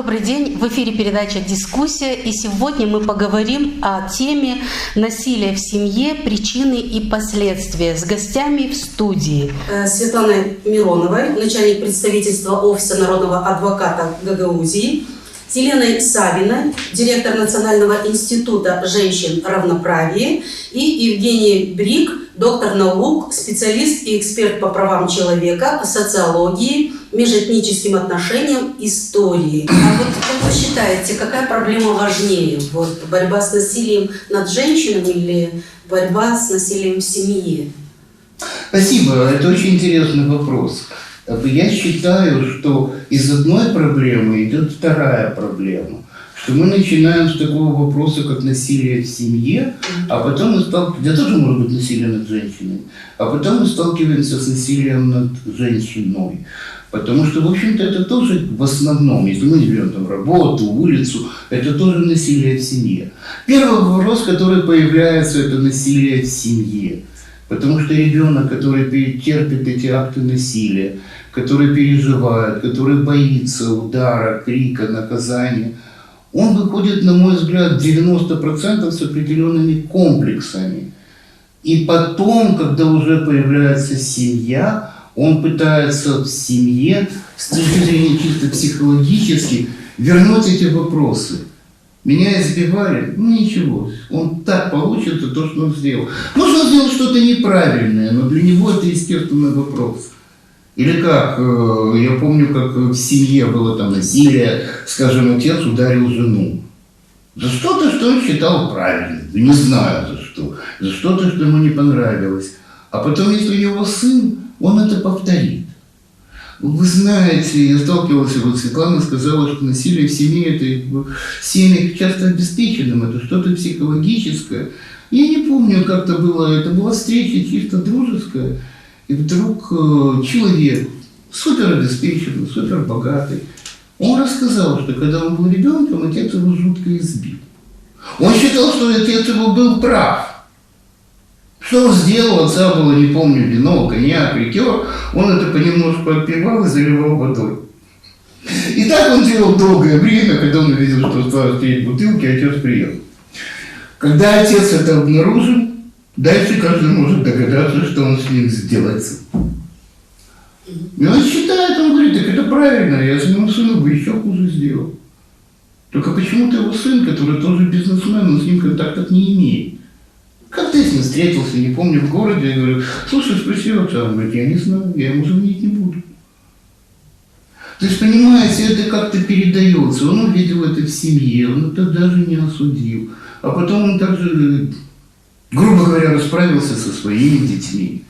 Добрый день, в эфире передача «Дискуссия», и сегодня мы поговорим о теме насилия в семье, причины и последствия с гостями в студии. Светланой Мироновой, начальник представительства Офиса народного адвоката Гагаузии, Еленой Савиной, директор Национального института женщин равноправия, и Евгенией Брик, доктор наук, специалист и эксперт по правам человека, социологии, межэтническим отношениям, истории. А вот как вы считаете, какая проблема важнее? Вот, борьба с насилием над женщинами или борьба с насилием в семье? Спасибо, это очень интересный вопрос. Я считаю, что из одной проблемы идет вторая проблема. Что мы начинаем с такого вопроса, как насилие в семье, а потом мы сталкиваемся, тоже может быть насилие над женщиной, а потом мы сталкиваемся с насилием над женщиной. Потому что, в общем-то, это тоже в основном, если мы берем там работу, улицу, это тоже насилие в семье. Первый вопрос, который появляется, это насилие в семье. Потому что ребенок, который терпит эти акты насилия, который переживает, который боится удара, крика, наказания, он выходит, на мой взгляд, 90% с определенными комплексами. И потом, когда уже появляется семья, он пытается в семье, с точки зрения чисто психологически, вернуть эти вопросы. Меня избивали, ну ничего, он так получится, то, что он сделал. Может, он сделал что-то неправильное, но для него это естественный вопрос. Или как, я помню, как в семье было там насилие, скажем, отец ударил жену. За что-то, что он считал правильным, не знаю за что. За что-то, что ему не понравилось. А потом, если у него сын, он это повторит. Вы знаете, я сталкивался, вот Светлана сказала, что насилие в семье, это в семьях часто обеспеченным, это что-то психологическое. Я не помню, как это была встреча чисто дружеская, и вдруг человек, супер обеспеченный, супер богатый, он рассказал, что когда он был ребенком, отец его жутко избил. Он считал, что отец его был прав. Что он сделал, отца было, не помню, вино, коньяк, ликер, он это понемножку отпивал и заливал водой. И так он делал долгое время, когда он увидел, что осталось 3 бутылки, отец приехал. Когда отец это обнаружил, дальше каждый может догадаться, что он с ним сделает. И он считает, он говорит, так это правильно, я своему сыну бы еще хуже сделал. Только почему-то его сын, который тоже бизнесмен, он с ним контактов не имеет. Как ты с ним встретился, не помню, в городе, я говорю, слушай, спроси отца, он говорит, я не знаю, я ему звонить не буду. То есть, понимаете, это как-то передается, он увидел это в семье, он это даже не осудил. А потом он также, грубо говоря, расправился со своими детьми.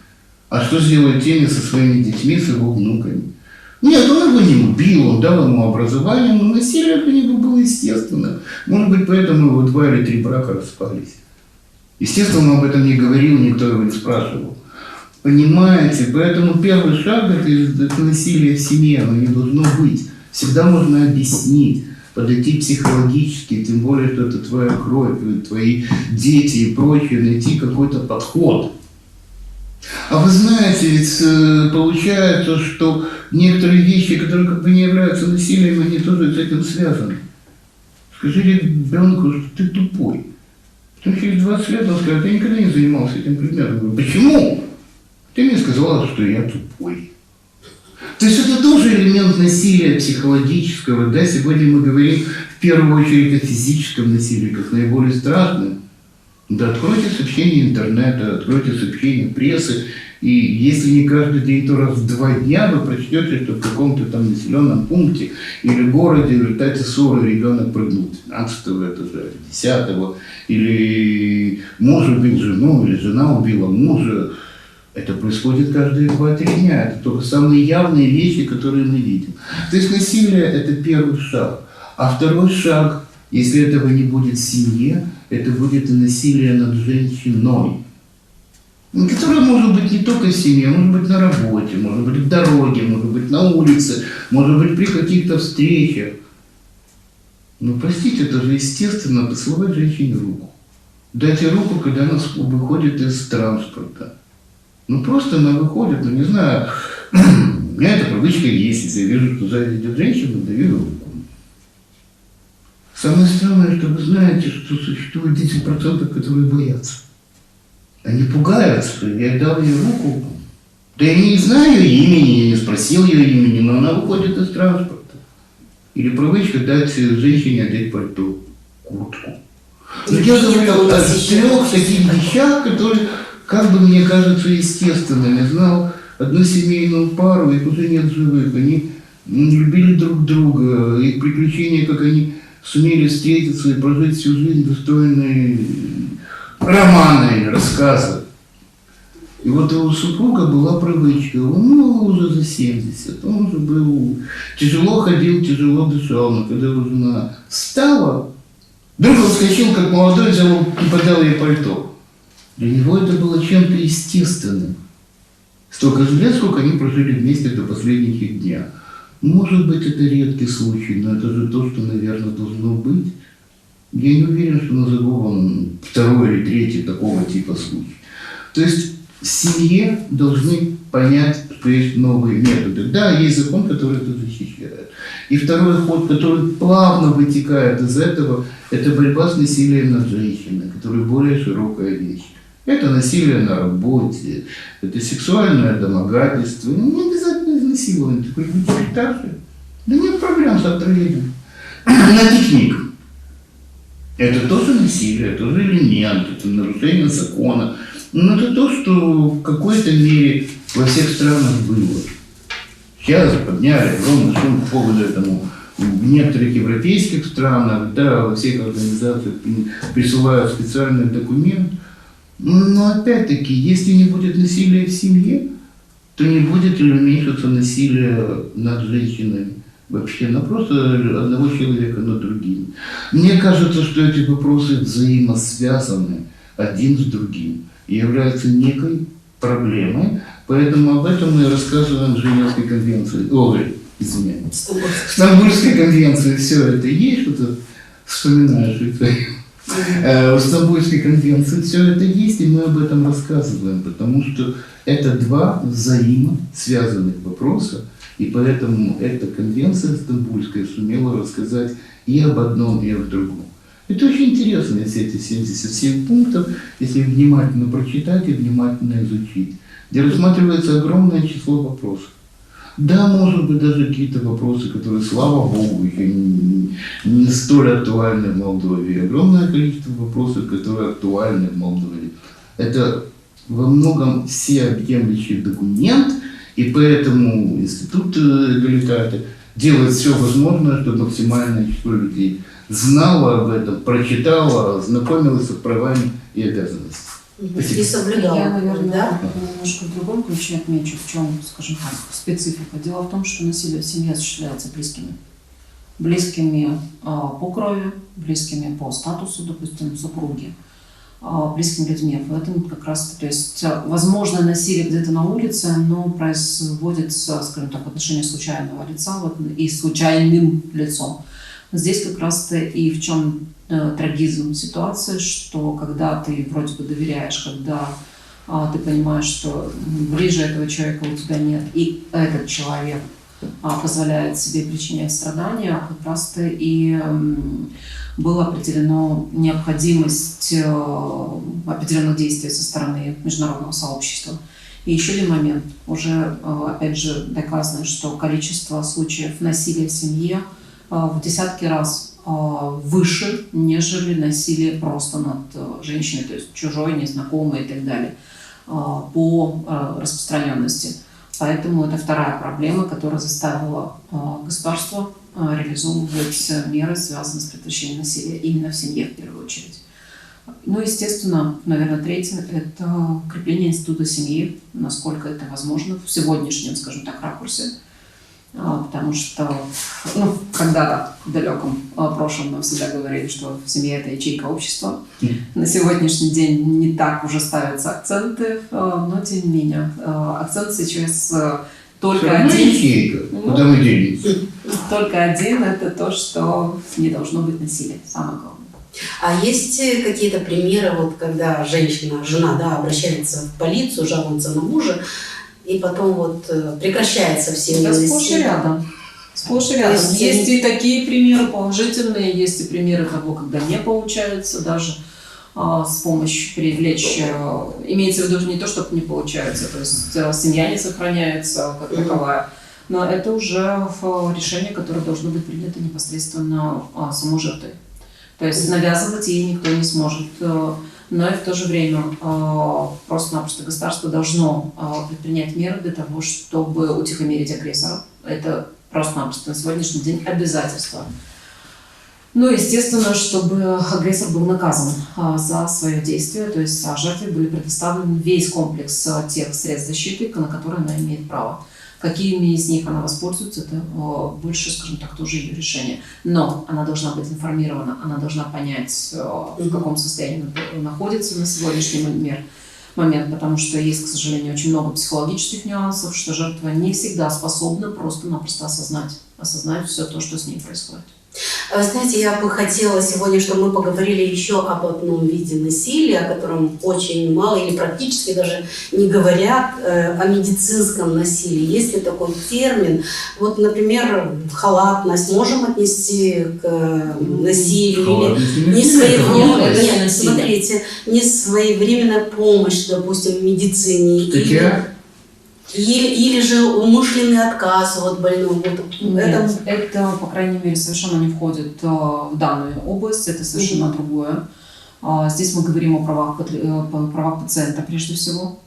А что сделает теми со своими детьми, с его внуками? Нет, он его не убил, он дал ему образование, но насилие для него было естественно. Может быть, поэтому его 2 или 3 брака распались. Естественно, он об этом не говорил, никто его не спрашивал. Понимаете, поэтому первый шаг – это насилие в семье, оно не должно быть. Всегда можно объяснить, подойти психологически, тем более, что это твоя кровь, твои дети и прочее, найти какой-то подход. А вы знаете, ведь получается, что некоторые вещи, которые как бы не являются насилием, они тоже с этим связаны. Скажи ребенку, что ты тупой. Потом через 20 лет он скажет, я никогда не занимался этим предметом. Я говорю, почему? Ты мне сказала, что я тупой. То есть это тоже элемент насилия психологического. Да? Сегодня мы говорим в первую очередь о физическом насилии, как наиболее страшном. Да, откройте сообщения интернета, откройте сообщения прессы, и если не каждый день, то раз в 2 дня вы прочтете, что в каком-то там населенном пункте или городе в результате ссоры ребенок прыгнул 15-го этажа, 10-го, или муж убил жену, или жена убила мужа. Это происходит каждые 2-3 дня. Это только самые явные вещи, которые мы видим. То есть насилие – это первый шаг. А второй шаг, если этого не будет в семье, это будет и насилие над женщиной. Которое может быть не только в семье, может быть на работе, может быть в дороге, может быть на улице, может быть при каких-то встречах. Но простите, это же естественно поцеловать женщине руку. Дайте руку, когда она выходит из транспорта. Ну просто она выходит, ну не знаю, у меня эта привычка есть, если я вижу, что сзади идет женщина, даю руку. Самое странное, что вы знаете, что существует 10%, которые боятся. Они пугаются. Я дал ей руку. Да я не знаю ее имени, я не спросил ее имени, но она выходит из транспорта. Или привычка дать женщине одеть пальто, куртку. Но я говорю о 3 таких вещах, которые, как бы мне кажется, естественными. Я знал одну семейную пару, их уже нет живых. Они любили друг друга, их приключения, как они сумели встретиться и прожить всю жизнь достойные романы, рассказы. И вот у супруга была привычка, он уже за 70, он уже был, тяжело ходил, тяжело дышал, но когда его жена встала, вдруг он вскочил, как молодой, взял и подал ей пальто. Для него это было чем-то естественным. Столько же лет, сколько они прожили вместе до последних их дня. Может быть, это редкий случай, но это же то, что, наверное, должно быть. Я не уверен, что назову вам 2 или 3 такого типа случая. То есть в семье должны понять, что есть новые методы. Да, есть закон, который это защищает. И второй ход, который плавно вытекает из этого, это борьба с насилием над женщиной, которая более широкая вещь. Это насилие на работе, это сексуальное домогательство, не обязательно изнасилование, такой репортажи. Да нет проблем с апгрейдом. На пикник. Это тоже насилие, тоже элемент, это нарушение закона. Но это то, что в какой-то мере во всех странах было. Сейчас подняли огромный шум по поводу этому. В некоторых европейских странах, да, во всех организациях присылают специальный документ. Но опять-таки, если не будет насилия в семье, то не будет или уменьшиться насилие над женщинами. Вообще, на просто одного человека над другим. Мне кажется, что эти вопросы взаимосвязаны один с другим и являются некой проблемой. Поэтому об этом мы рассказываем в Женевской конвенции. Ой, извиняюсь. В Стамбульской конвенции все это есть, что-то вспоминаешь это. В Стамбульской конвенции все это есть, и мы об этом рассказываем, потому что это 2 взаимосвязанных вопроса, и поэтому эта конвенция Стамбульская сумела рассказать и об одном, и об другом. Это очень интересно, если эти 77 пунктов, если внимательно прочитать и внимательно изучить, где рассматривается огромное число вопросов. Да, может быть, даже какие-то вопросы, которые, слава Богу, еще не столь актуальны в Молдове. Огромное количество вопросов, которые актуальны в Молдове. Это во многом всеобъемлющий документ, и поэтому Институт Эгалитата делает все возможное, чтобы максимальное число людей знало об этом, прочитало, ознакомилось с правами и обязанностями. И соблюдала. Я, наверное, немножко в другом ключе отмечу, в чем, скажем так, специфика. Дело в том, что насилие в семье осуществляется близкими. Близкими по крови, близкими по статусу, допустим, супруги, близкими людьми. В этом как раз, то есть, возможно, насилие где-то на улице, но производится, скажем так, в отношении случайного лица и случайным лицом. Здесь как раз-то и в чем трагизм ситуации, что когда ты вроде бы доверяешь, когда ты понимаешь, что ближе этого человека у тебя нет, и этот человек позволяет себе причинять страдания, как раз-то и была определена необходимость определенных действий со стороны международного сообщества. И еще один момент, уже опять же доказано, что количество случаев насилия в семье в десятки раз выше, нежели насилие просто над женщиной, то есть чужой, незнакомой и так далее, по распространенности. Поэтому это вторая проблема, которая заставила государство реализовывать меры, связанные с предотвращением насилия именно в семье в первую очередь. Ну, естественно, наверное, третье – это укрепление института семьи, насколько это возможно в сегодняшнем, скажем так, ракурсе. Потому что, когда-то в далеком прошлом нам всегда говорили, что семья – это ячейка общества. На сегодняшний день не так уже ставятся акценты, но тем не менее. Акцент сейчас только один. Ячейка. Куда мы делимся? Только один – это то, что не должно быть насилия. Самое главное. А есть какие-то примеры, вот, когда жена, обращается в полицию, жалуется на мужа, и потом вот прекращается все это сплошь и рядом. Сплошь и рядом. Есть и такие примеры положительные, есть и примеры того, когда не получается даже с помощью привлечь. Имеется в виду не то, что не получается, то есть семья не сохраняется как таковая, но это уже решение, которое должно быть принято непосредственно самой жертвой. То есть навязывать ей никто не сможет. Но и в то же время просто-напросто государство должно предпринять меры для того, чтобы утихомирить агрессора. Это просто-напросто на сегодняшний день обязательство. Ну, естественно, чтобы агрессор был наказан за свое действие, то есть жертве были предоставлен весь комплекс тех средств защиты, на которые она имеет право. Какими из них она воспользуется, это больше, скажем так, тоже ее решение. Но она должна быть информирована, она должна понять, в каком состоянии находится на сегодняшний момент, потому что есть, к сожалению, очень много психологических нюансов, что жертва не всегда способна просто-напросто осознать все то, что с ней происходит. Знаете, я бы хотела сегодня, чтобы мы поговорили еще об одном виде насилия, о котором очень мало или практически даже не говорят, о медицинском насилии. Есть ли такой термин? Вот, например, халатность можем отнести к насилию? Или несвоевременная, смотрите, несвоевременная помощь, допустим, в медицине. Или же умышленный отказ от больного. Нет, это, по крайней мере, совершенно не входит в данную область, это совершенно другое. Здесь мы говорим о правах пациента прежде всего.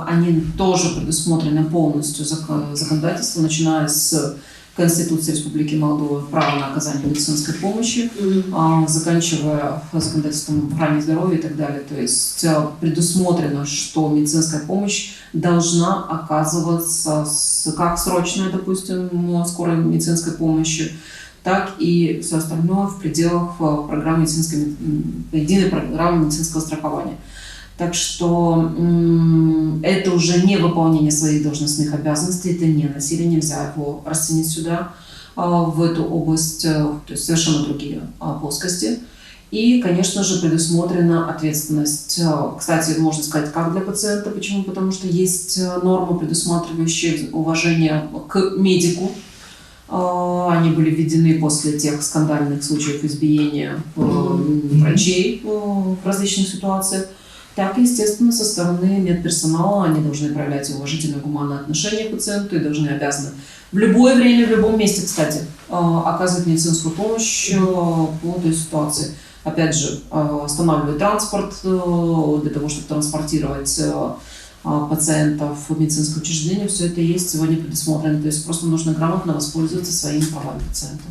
Они тоже предусмотрены полностью законодательством, начиная с Конституции Республики Молдова право на оказание медицинской помощи, заканчивая законодательством в охране здоровья и так далее. То есть предусмотрено, что медицинская помощь должна оказываться как срочная, допустим, скорой медицинской помощи, так и все остальное в пределах единой программы медицинского страхования. Так что это уже не выполнение своих должностных обязанностей, это не насилие, нельзя его расценить сюда, в эту область, то есть совершенно другие плоскости. И, конечно же, предусмотрена ответственность. Кстати, можно сказать, как для пациента. Почему? Потому что есть нормы, предусматривающие уважение к медику. Они были введены после тех скандальных случаев избиения врачей в различных ситуациях. Так, естественно, со стороны медперсонала они должны проявлять уважительное, гуманное отношение к пациенту и обязаны в любое время, в любом месте, кстати, оказывать медицинскую помощь по той ситуации. Опять же, останавливать транспорт для того, чтобы транспортировать пациентов в медицинское учреждение. Все это есть сегодня предусмотрено. То есть просто нужно грамотно воспользоваться своими правами пациента.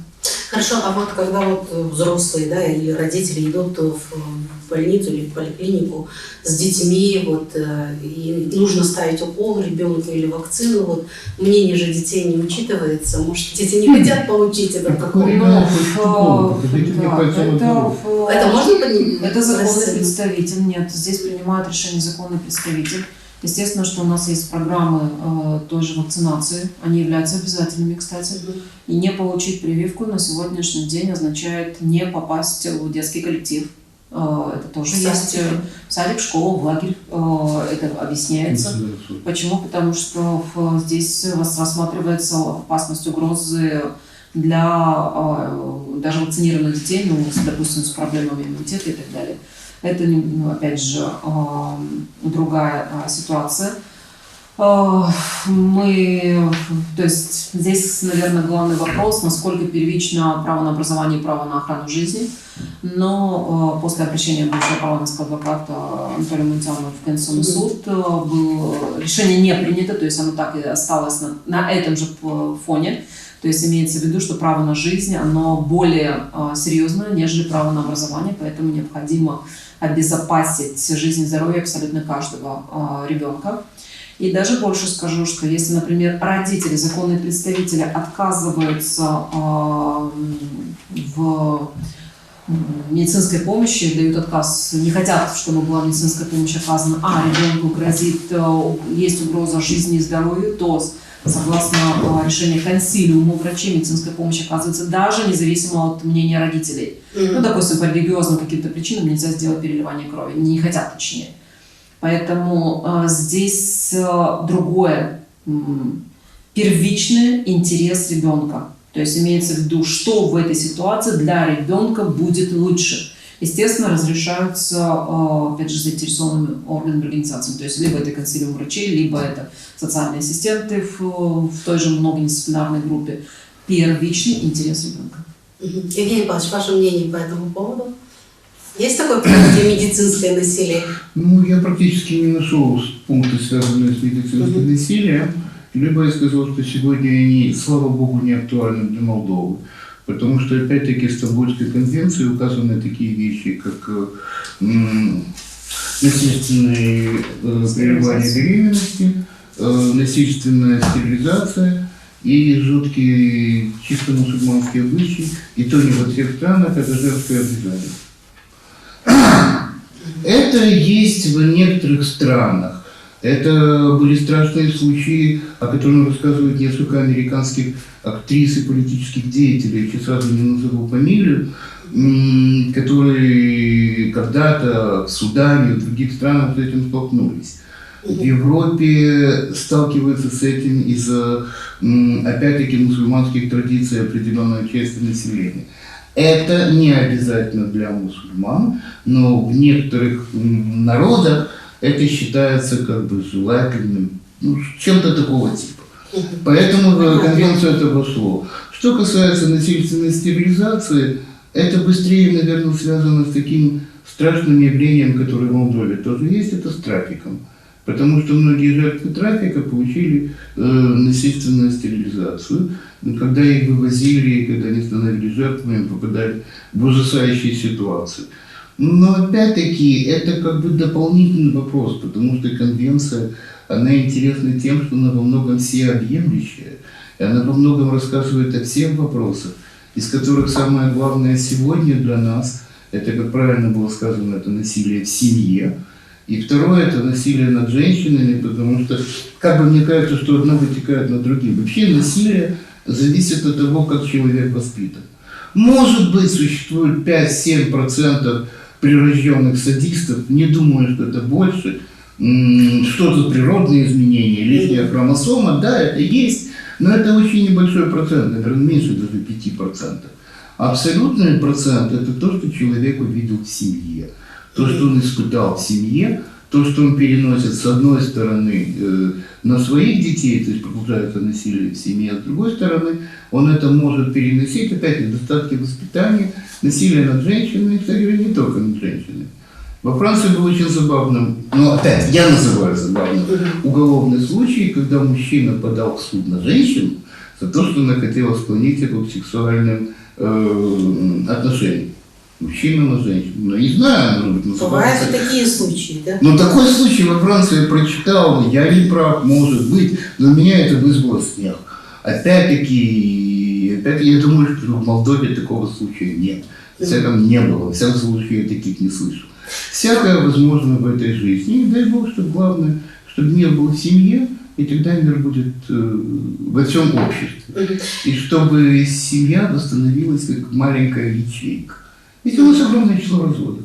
Хорошо, а вот когда взрослые, да, или родители идут в больницу или в поликлинику с детьми, и нужно ставить укол ребенку или вакцину, мнение же детей не учитывается. Может, дети не хотят получить этот укол? Это можно поднять? Это законный представитель. Нет, здесь принимает решение законный представитель. Естественно, что у нас есть программы той же вакцинации, они являются обязательными, кстати. И не получить прививку на сегодняшний день означает не попасть в детский коллектив. Это тоже есть в садик, в школу, в лагерь. Это объясняется. Почему? Потому что здесь рассматривается опасность угрозы для даже вакцинированных детей, допустим, с проблемами иммунитета и так далее. Это, опять же, другая ситуация. То есть здесь, наверное, главный вопрос, насколько первично право на образование и право на охрану жизни. Но после обращения бывшего парламентского адвоката Анатолия Мунтиана в Конституционный суд решение не принято, то есть оно так и осталось на этом же фоне. То есть имеется в виду, что право на жизнь, оно более серьезное, нежели право на образование, поэтому необходимо обезопасить жизнь и здоровье абсолютно каждого ребенка. И даже больше скажу, что если, например, родители, законные представители отказываются в медицинской помощи, дают отказ, не хотят, чтобы была медицинская помощь оказана, ребенку грозит, есть угроза жизни и здоровью, то согласно решению консилиума врачей медицинская помощь оказывается даже независимо от мнения родителей. Допустим, по религиозным каким-то причинам нельзя сделать переливание крови, не хотят точнее. Поэтому здесь другое первичный интерес ребенка. То есть имеется в виду, что в этой ситуации для ребенка будет лучше. Естественно, разрешаются, опять же, заинтересованными органами организации. То есть либо это консилиум врачей, либо это социальные ассистенты в той же многодисциплинарной группе. Первичный интерес ребенка. Евгений Павлович, ваше мнение по этому поводу? Есть такое понятие медицинское насилие? Ну, я практически не нашел пункты, связанные с медицинским насилием. Либо я сказал, что сегодня они, слава богу, не актуальны для Молдовы. Потому что, опять-таки, в Стамбульской конвенции указаны такие вещи, как насильственное прерывание беременности, насильственная стерилизация и жуткие чисто мусульманские обычаи, и то не во всех странах, это женское обрезание. Это есть в некоторых странах. Это были страшные случаи, о которых рассказывают несколько американских актрис и политических деятелей, я сразу не назову фамилию, которые когда-то в Судане, в других странах с этим столкнулись. В Европе сталкиваются с этим из-за, опять-таки, мусульманских традиций определенной части населения. Это не обязательно для мусульман, но в некоторых народах это считается как бы желательным, чем-то такого типа. Поэтому в конвенцию это вошло. Что касается насильственной стерилизации, это быстрее, наверное, связано с таким страшным явлением, которое в Молдове тоже есть, это с трафиком. Потому что многие жертвы трафика получили насильственную стерилизацию. Когда их вывозили, когда они становились жертвами, попадали в ужасающие ситуации. Но опять-таки это как бы дополнительный вопрос, потому что конвенция, она интересна тем, что она во многом всеобъемлющая, и она во многом рассказывает о всех вопросах, из которых самое главное сегодня для нас, это, как правильно было сказано, это насилие в семье, и второе, это насилие над женщинами, потому что, как бы мне кажется, что одно вытекает на другие. Вообще насилие зависит от того, как человек воспитан. Может быть, существует 5-7% прирожденных садистов, не думаю, что это больше, что-то природные изменения, лишняя хромосома, да, это есть, но это очень небольшой процент, наверное, меньше даже 5%. Абсолютный процент – это то, что человек увидел в семье, то, что он испытал в семье, то, что он переносит с одной стороны на своих детей, то есть продолжается насилие в семье, а с другой стороны он это может переносить, опять недостатки воспитания, насилие над женщинами, кстати, не только над женщинами. Во Франции был очень забавным, но опять я называю забавным, уголовный случай, когда мужчина подал в суд на женщину за то, что она хотела склонить его к сексуальным отношениям. Мужчина на женщину. Ну, не знаю, может быть, бывают и такие случаи, да? Но такой случай во Франции я прочитал, я не прав, может быть, но меня это вызвало смех. Опять-таки, я думаю, что в Молдове такого случая нет. Всякого не было, во всяком случае я таких не слышу. Всякое возможно в этой жизни. И дай Бог, что главное, чтобы мир был в семье, и тогда мир будет во всем обществе. И чтобы семья восстановилась как маленькая ячейка. Ведь у нас огромное число разводов.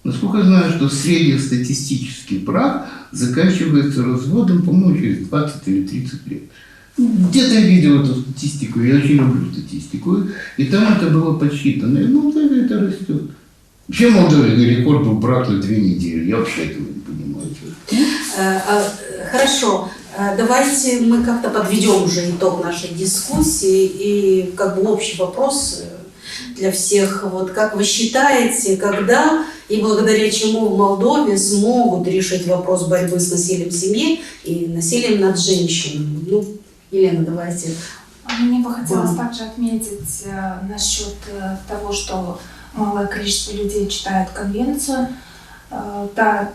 Насколько я знаю, что среднестатистический брак заканчивается разводом, по-моему, через 20 или 30 лет. Где-то я видел эту статистику, я очень люблю статистику, и там это было подсчитано, и в Молдове это растет. Вообще в Молдове рекорд был брак на 2 недели, я вообще этого не понимаю. Хорошо, давайте мы как-то подведем уже итог нашей дискуссии и как бы общий вопрос для всех. Вот как вы считаете, когда и благодаря чему в Молдове смогут решить вопрос борьбы с насилием в семье и насилием над женщинами? Ну, Елена, давайте. Мне бы хотелось также отметить насчет того, что малое количество людей читает конвенцию. Да,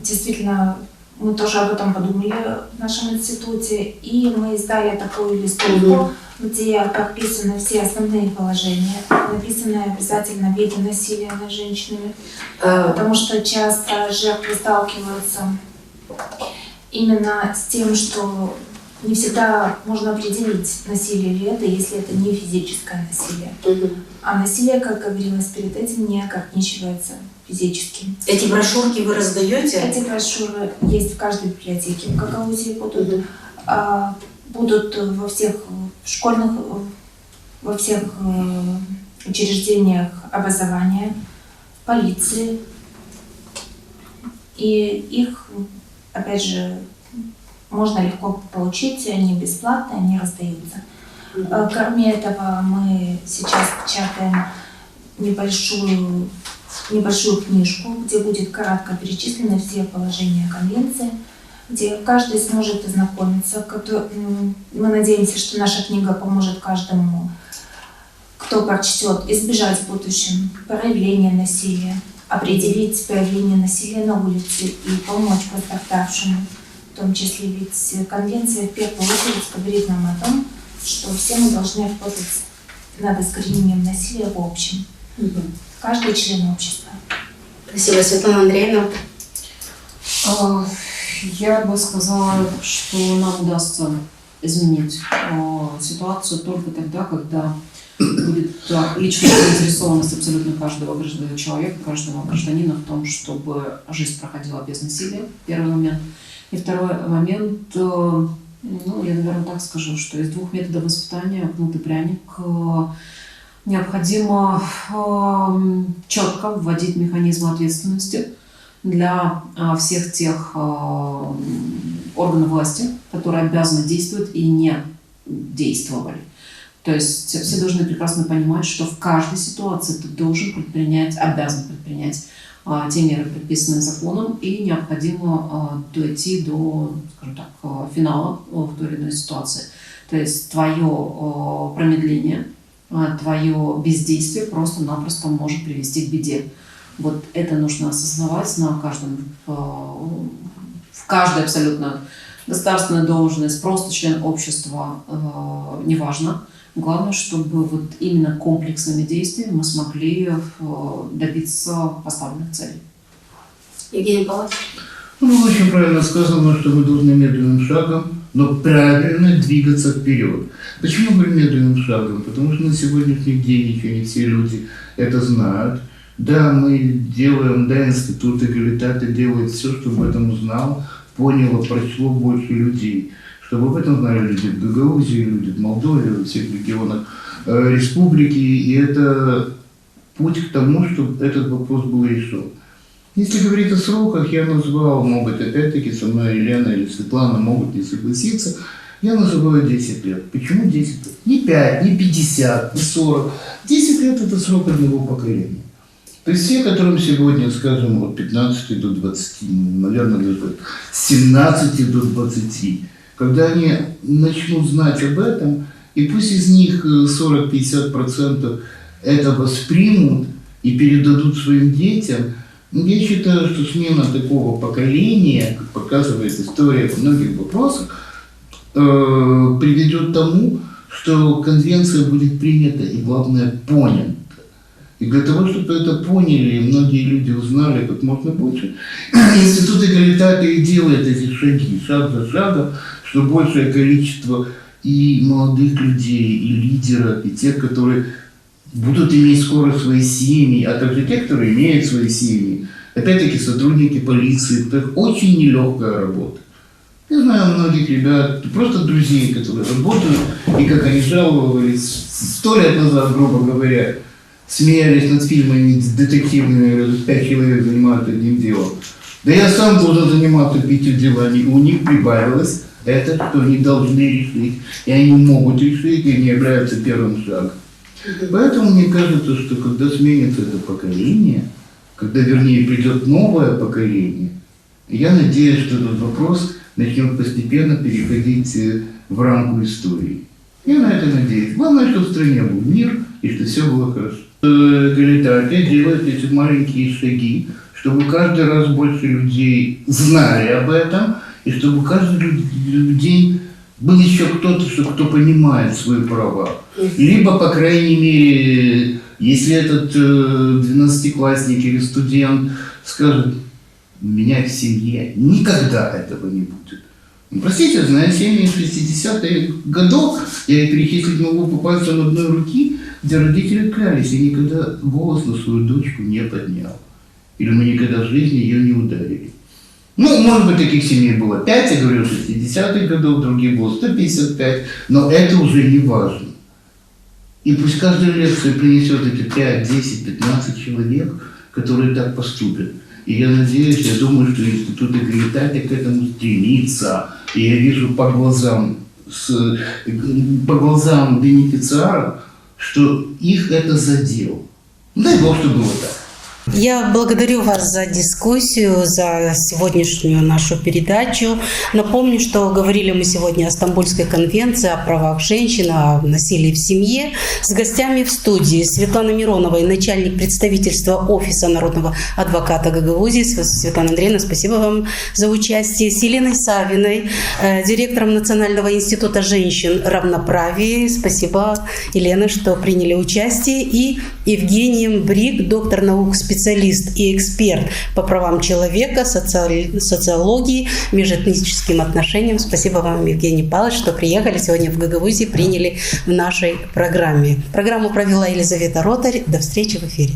действительно, мы тоже об этом подумали в нашем институте, и мы издали такую листовку, где прописаны все основные положения, написаны обязательно виды насилия над женщинами, потому что часто жертвы сталкиваются именно с тем, что не всегда можно определить, насилие ли это, если это не физическое насилие. А насилие, как говорилось перед этим, не ограничивается физическим. Эти брошюрки вы раздаете? Эти брошюры есть в каждой библиотеке в Гагаузии будут. будут во всех школьных, во всех учреждениях образования, полиции. И их, опять же, можно легко получить, они бесплатные, они раздаются. Кроме этого, мы сейчас печатаем небольшую книжку, где будет кратко перечислены все положения конвенции, где каждый сможет ознакомиться. Мы надеемся, что наша книга поможет каждому, кто прочтет, избежать в будущем проявления насилия, определить проявление насилия на улице и помочь пострадавшему. В том числе ведь конвенция в первую очередь говорит нам о том, что все мы должны работать над искоренением насилия в общем. Каждый член общества. Спасибо, Светлана Андреевна. Я бы сказала, что нам удастся изменить ситуацию только тогда, когда будет личная заинтересованность абсолютно каждого человека, каждого гражданина в том, чтобы жизнь проходила без насилия. Первый момент. И второй момент, я, наверное, так скажу, что из двух методов воспитания, кнут и пряник, необходимо четко вводить механизмы ответственности для всех тех органов власти, которые обязаны действовать и не действовали. То есть все должны прекрасно понимать, что в каждой ситуации ты обязан предпринять те меры, предписанные законом, и необходимо дойти до, скажем так, финала в той или иной ситуации. То есть твое промедление, твое бездействие просто-напросто может привести к беде. Вот это нужно осознавать на каждом, в каждой абсолютно государственной должности, просто член общества, неважно. Главное, чтобы вот именно комплексными действиями мы смогли добиться поставленных целей. Евгений Павлович. Очень правильно сказано, что мы должны медленным шагом, но правильно двигаться вперед. Почему говорю медленным шагом? Потому что на сегодняшний день еще не все люди это знают. Да, мы делаем, институты, эгалитаты делают все, чтобы об этом узнал, поняло, прочло больше людей. Чтобы об этом знали люди в Гагаузии, люди в Молдове, во всех регионах республики. И это путь к тому, чтобы этот вопрос был решен. Если говорить о сроках, я назвал, могут опять-таки со мной Елена или Светлана могут не согласиться, я называю 10 лет. Почему 10 лет? Не 5, не 50, не 40. 10 лет – это срок одного поколения. То есть все, которым сегодня, скажем, от 15 до 20, наверное, даже с 17 до 20, когда они начнут знать об этом, и пусть из них 40-50% это воспримут и передадут своим детям, я считаю, что смена такого поколения, как показывает история во многих вопросах, приведет к тому, что конвенция будет принята и, главное, понята. И для того, чтобы это поняли, и многие люди узнали как можно больше, институт эгалитата и делает эти шаги, шаг за шагом, что большее количество и молодых людей, и лидеров, и тех, которые будут иметь скоро свои семьи, а также те, которые имеют свои семьи. Опять-таки сотрудники полиции, это очень нелегкая работа. Я знаю многих ребят, просто друзей, которые работают, и как они жаловались 100 лет назад, грубо говоря, смеялись над фильмами детективными, 5 человек занимаются одним делом. Да я сам должен заниматься 5 делами, у них прибавилось это, что они должны решить, и они могут решить, и они являются первым шагом. Поэтому мне кажется, что когда сменится это поколение, когда, вернее, придет новое поколение, я надеюсь, что этот вопрос начнет постепенно переходить в рамку истории. Я на это надеюсь. Главное, что в стране был мир, и что все было хорошо. Эгалитария делает эти маленькие шаги, чтобы каждый раз больше людей знали об этом, и чтобы каждый день был еще кто-то, кто понимает свои права. Либо, по крайней мере, если этот 12-классник или студент скажет, у меня в семье никогда этого не будет. Ну, простите, зная семьи 60-х годов, я их перечислить могу по пальцам одной руки, где родители клялись, я никогда голос на свою дочку не поднял. Или мы никогда в жизни ее не ударили. Ну, может быть, таких семей было 5, я говорю, 60-х годов, других было 155, но это уже не важно. И пусть каждая лекция принесет эти 5, 10, 15 человек, которые так поступят. И я надеюсь, я думаю, что институт Григитати к этому стремится. И я вижу по глазам бенефициаров, что их это задело. Дай Бог, чтобы было так. Я благодарю вас за дискуссию, за сегодняшнюю нашу передачу. Напомню, что говорили мы сегодня о Стамбульской конвенции, о правах женщин, о насилии в семье. С гостями в студии Светлана Миронова, начальник представительства Офиса народного адвоката Гагаузии. Светлана Андреевна, спасибо вам за участие. С Еленой Савиной, директором Национального института женщин равноправия. Спасибо, Елена, что приняли участие. И Евгением Брик, доктор наук, специалист и эксперт по правам человека, социологии, межэтническим отношениям. Спасибо вам, Евгений Павлович, что приехали сегодня в Гагаузии, приняли в нашей программе. Программу провела Елизавета Ротарь. До встречи в эфире.